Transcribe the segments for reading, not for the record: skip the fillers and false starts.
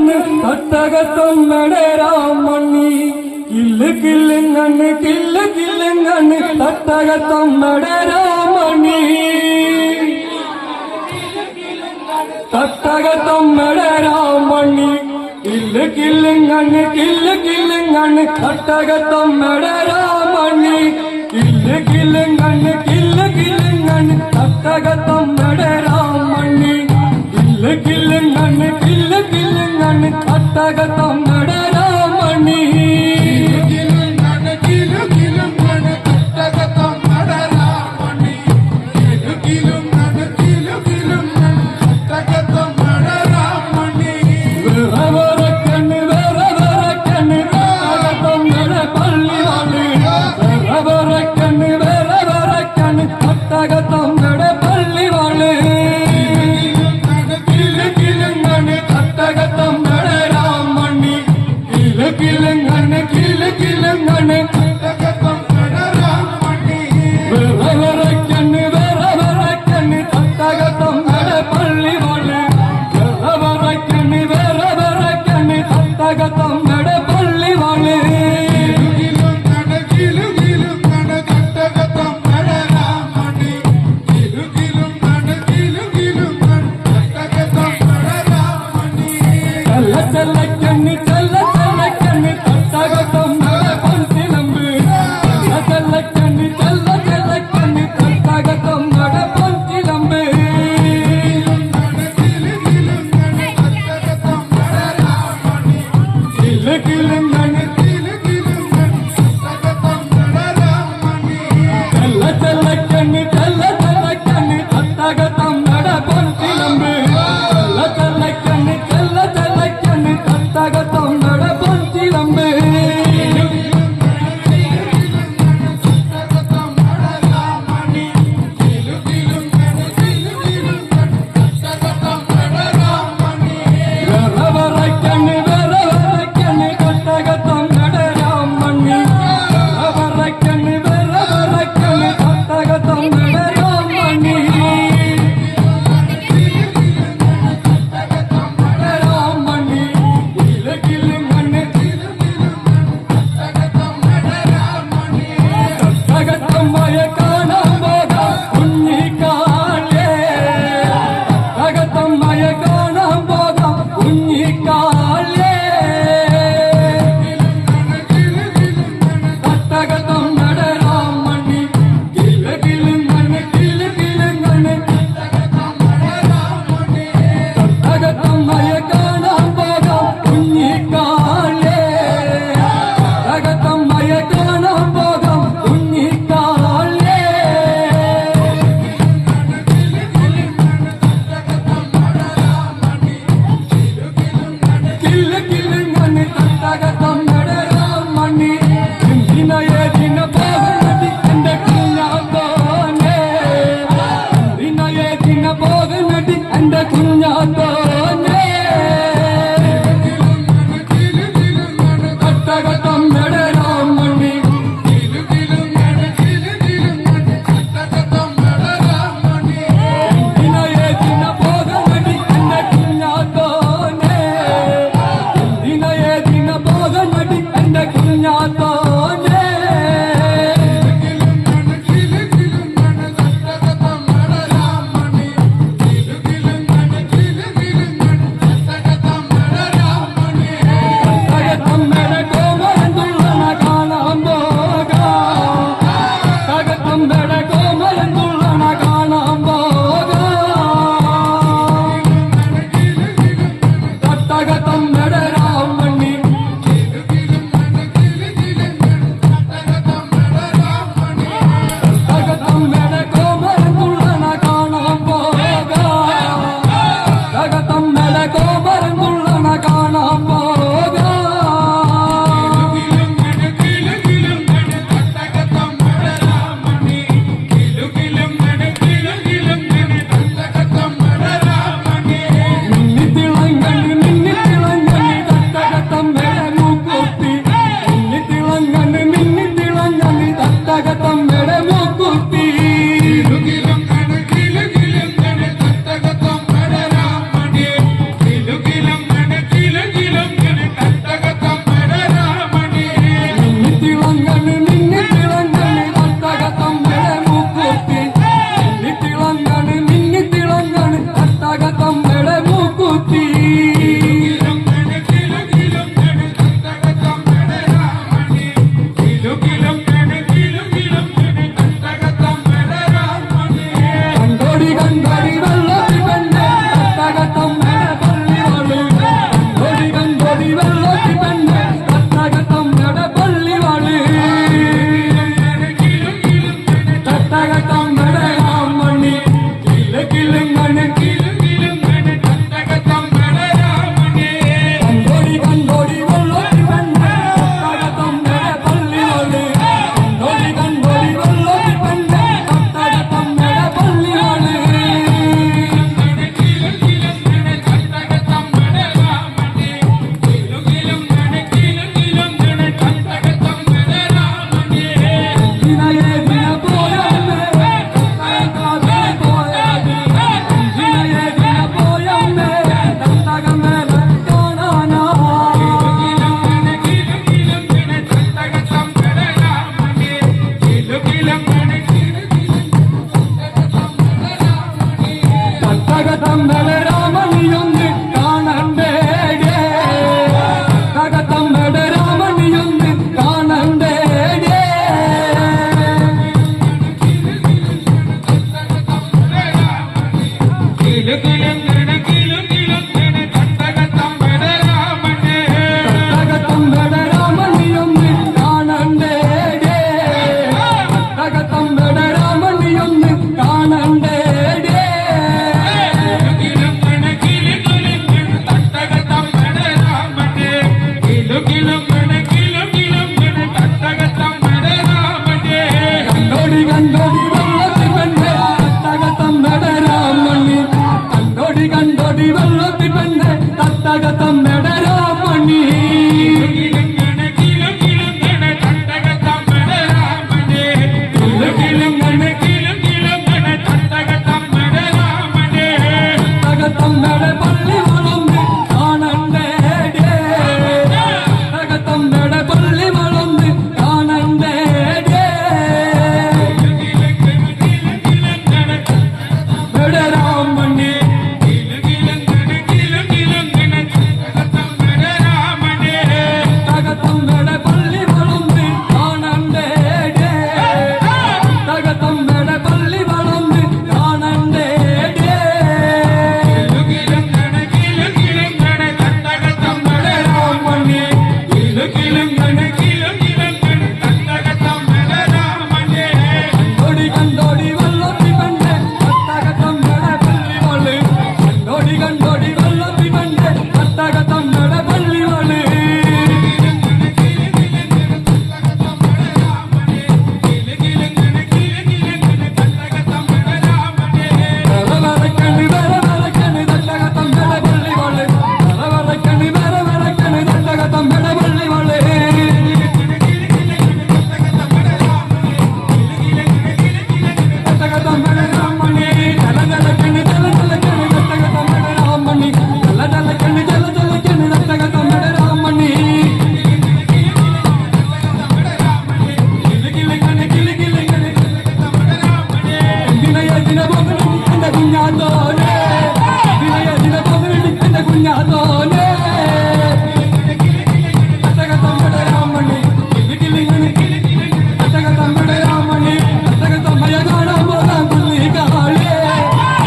കണ്ണ് തട്ടകത്തൊന്നടെ രാമണ്ണി കില്ല് കില്ലുങ്ങണ്ണ് കില്ല് കില്ലുങ്ങണ്ണ് തട്ടകത്തൊന്നടെ രാമണ്ണി തട്ടകത്തൊന്നടെ രാമണ്ണി കില്ല് കില്ലുങ്ങണ്ണ് കില്ല് കില്ലുങ്ങണ്ണ് തട്ടകത്തൊന്നടെ രാമണ്ണി കില്ല് കില്ലുങ്ങണ്ണ് കില്ല് കില്ലുങ്ങണ്ണ് തട്ടകത്തൊന്നടെ രാമണ്ണി കില്ല് കില്ലുങ്ങണ്ണ് കില്ല് കില്ലുങ്ങണ്ണ് തട്ടകത്തൊന്നടെ രാമണ്ണി തട്ടകത്തൊന്നടെ പള്ളിവാള് കില്ല് കില്ലുങ്ങണ്ണ് തട്ടകത്തൊന്നടെ രാമണ്ണി കില്ല് കില്ലുങ്ങണ്ണ് കില്ല് കില്ലുങ്ങണ്ണ് തട്ടകത്തൊന്നടെ രാമണ്ണി വിറവിറക്കണ്ണ് വിറവിറക്കണ്ണ് തട്ടകത്തൊന്നടെ പള്ളിവാള് വിറവിറക്കണ്ണ് വിറവിറക്കണ്ണ് തട്ടകത്തൊന്നടെ പള്ളിവാള് ചെല്ലക്കണ്ണി ചെല്ലക്കണ്ണി തട്ടകത്തൊന്നടെ പൊൻസിലമ്പ് ചെല്ലക്കണ്ണി ചെല്ലക്കണ്ണി തട്ടകത്തൊന്നടെ പൊൻസിലമ്പ് കില്ല് കില്ലുങ്ങണ്ണ് ചെല്ലക്കണ്ണി ചെല്ലക്കണ്ണി തട്ടകത്തൊന്നടെ പൊൻസിലമ്പ് ചെല്ലക്കണ്ണി ചെല്ലക്കണ്ണി തട്ടകത്തൊന്നടെ പൊൻസിലമ്പ് വിറവിറക്കണ്ണ് വിറവിറക്കണ്ണ് തട്ടകത്തൊന്നടെ രാമണ്ണി വിറവിറക്കണ്ണ് വിറവിറക്കണ്ണ് തട്ടകത്തൊന്നടെ രാമണ്ണി രാമണ്ണി കില്ല് കില്ലുങ്ങണ്ണ് തട്ടകത്തമ്മയെ കാണാൻ പോകാം കുഞ്ഞിക്കാലേ തട്ടകത്തമ്മയെ കാണാൻ പോകാം കുഞ്ഞിക്കാലേ തട്ടകത്തൊന്നടെ രാമണ്ണി കില്ല് കില്ലുങ്ങണ്ണ് കില്ല് കില്ലുങ്ങണ്ണ് തട്ടകത്തമ്മയെ കാണാൻ പോകാം കുഞ്ഞിക്കാലേ തട്ടകത്തമ്മയെ കാണാൻ പോകാം കുഞ്ഞിക്കാലേ തട്ടകത്തമ്മട രാമണി തട്ടകത്തമ്മട പള്ളി വളർന്ന് കാണണ്ടേ തട്ടകത്തമ്മട പള്ളി വളർന്ന് കാണണ്ടേ രാമണി തകത്തമ്മട പള്ളി വളർന്ന് കാണണ്ടേ തകത്തമ്മട പള്ളി വളർന്ന് കാണണ്ടേ രാമണി കണ്ടോടി വെള്ളത്തി കണ്ട് തട്ടകത്തമ്മട പള്ളി വള് കണ്ടോടി വെള്ളത്തി കണ്ട് തട്ടകത്തമ്മട പള്ളി വള് വരവരക്കണ് തട്ടകത്തമ്മട പള്ളി വള് വരവരക്കണ് തട്ടകത്തമ്മട പള്ളി വള് തട്ടകത്തമ്മട രാമണി തലതലക്കണ് തട്ടകത്തമ്മട രാമണി തലതലക്കണ് തട്ടകത്തമ്മട രാമണി വിനയദിന പകലെന്റെ കുഞ്ഞാത്തോനെ വിനയദിന പകലെന്റെ കുഞ്ഞാത്തോനെ തട്ടകത്തമ്മട രാമണി തട്ടകത്തമ്മട രാമണി തട്ടകത്തമ്മയ കാണാൻ പോകാം കുഞ്ഞിക്കാളേ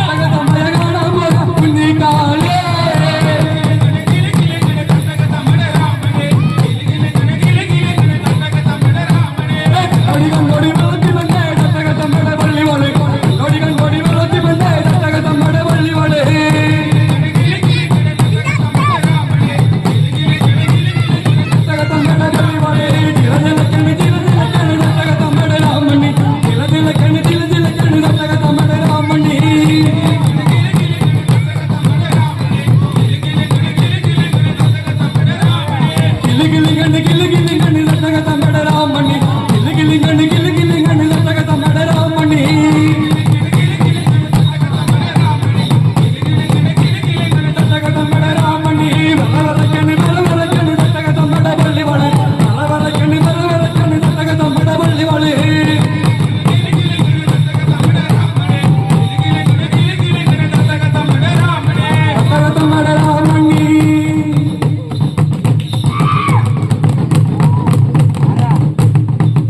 തട്ടകത്തമ്മയ കാണാൻ പോകാം കുഞ്ഞിക്കാളേ കണ്ടോടി വെള്ളത്തി വന്നേ തട്ടകത്തമ്മട പള്ളി വള് കണ്ടോടി വെള്ളത്തി വന്നേ തട്ടകത്തമ്മട പള്ളി വള് തട്ടകത്തമ്മട പള്ളി വള് തിലതിലക്കണ് തട്ടകത്തമ്മട രാമണി തിലതിലക്കണ് തട്ടകത്തമ്മട രാമണി കിലുകിലുകണ് തട്ടകത്തമ്മട രാമണി